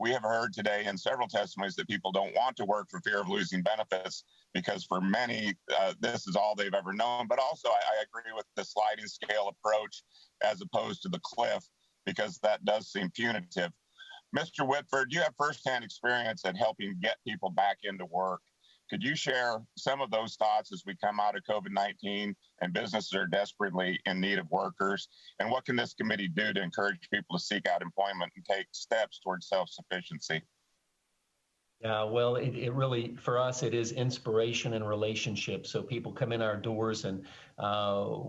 we have heard today in several testimonies that people don't want to work for fear of losing benefits because for many, this is all they've ever known. But also, I agree with the sliding scale approach as opposed to the cliff, because that does seem punitive. Mr. Whitford, you have firsthand experience at helping get people back into work. Could you share some of those thoughts as we come out of COVID-19 and businesses are desperately in need of workers? And what can this committee do to encourage people to seek out employment and take steps towards self-sufficiency? Yeah, well, it really, for us, it is inspiration and relationship. So people come in our doors and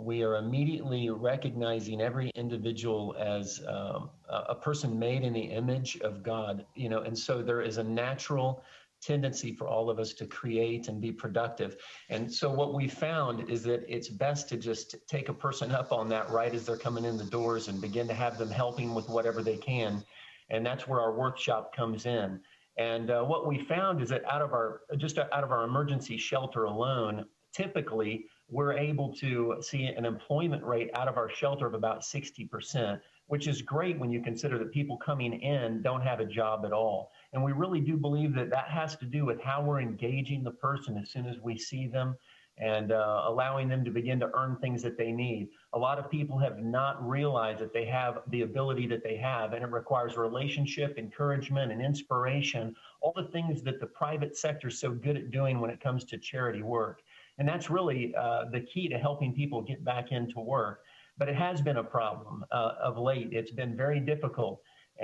we are immediately recognizing every individual as a person made in the image of God, and so there is a natural tendency for all of us to create and be productive. And so what we found is that it's best to just take a person up on that right as they're coming in the doors and begin to have them helping with whatever they can. And that's where our workshop comes in. And what we found is that out of our emergency shelter alone, typically we're able to see an employment rate out of our shelter of about 60%, which is great when you consider that people coming in don't have a job at all. And we really do believe that that has to do with how we're engaging the person as soon as we see them and allowing them to begin to earn things that they need. A lot of people have not realized that they have the ability that they have, and it requires relationship, encouragement, and inspiration, all the things that the private sector is so good at doing when it comes to charity work. And that's really the key to helping people get back into work. But it has been a problem of late. It's been very difficult.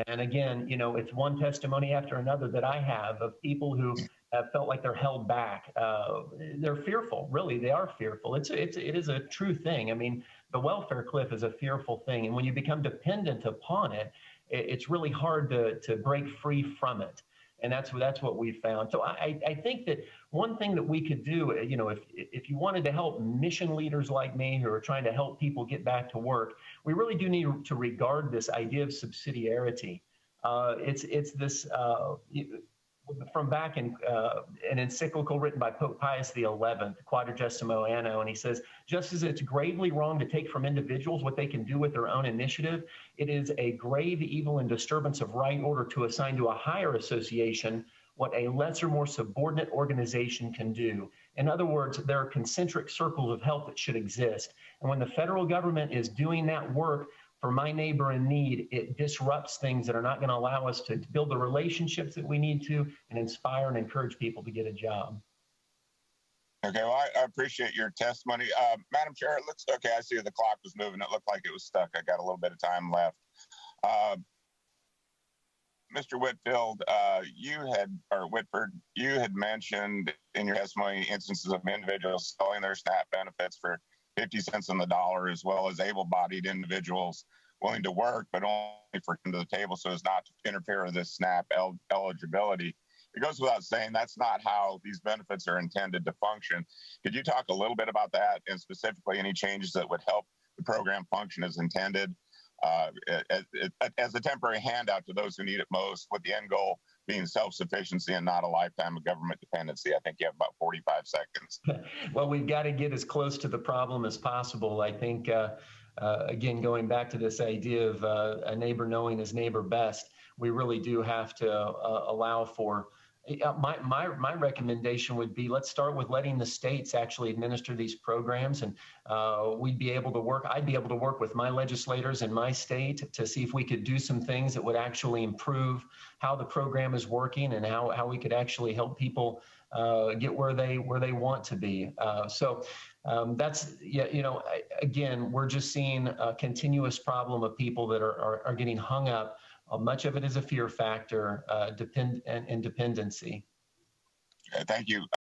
And again, it's one testimony after another that I have of people who have felt like they're held back. They're fearful, really. They are fearful. It is a true thing. I mean, the welfare cliff is a fearful thing. And when you become dependent upon it, it's really hard to break free from it. And that's what we found. So I think that one thing that we could do, if you wanted to help mission leaders like me who are trying to help people get back to work, we really do need to regard this idea of subsidiarity. It's this from back in an encyclical written by Pope Pius XI, Quadragesimo Anno, and he says, just as it's gravely wrong to take from individuals what they can do with their own initiative, it is a grave evil and disturbance of right order to assign to a higher association what a lesser, more subordinate organization can do. In other words, there are concentric circles of help that should exist. And when the federal government is doing that work for my neighbor in need, it disrupts things that are not going to allow us to build the relationships that we need to and inspire and encourage people to get a job. Okay, well, I appreciate your testimony. Madam Chair, it looks okay. I see the clock was moving. It looked like it was stuck. I got a little bit of time left. Mr. Whitfield, Whitford, you had mentioned in your testimony instances of individuals selling their SNAP benefits for 50 cents on the dollar, as well as able-bodied individuals willing to work, but only for them to the table so as not to interfere with this SNAP eligibility. It goes without saying that's not how these benefits are intended to function. Could you talk a little bit about that and specifically any changes that would help the program function as intended as a temporary handout to those who need it most, with the end goal being self-sufficiency and not a lifetime of government dependency? I think you have about 45 seconds. Well, we've got to get as close to the problem as possible. I think, again, going back to this idea of a neighbor knowing his neighbor best, we really do have to allow for my recommendation would be, let's start with letting the states actually administer these programs, and I'd be able to work with my legislators in my state to see if we could do some things that would actually improve how the program is working and how we could actually help people get where they want to be. That's, again, we're just seeing a continuous problem of people that are getting hung up. Much of it is a fear factor and dependency. Thank you.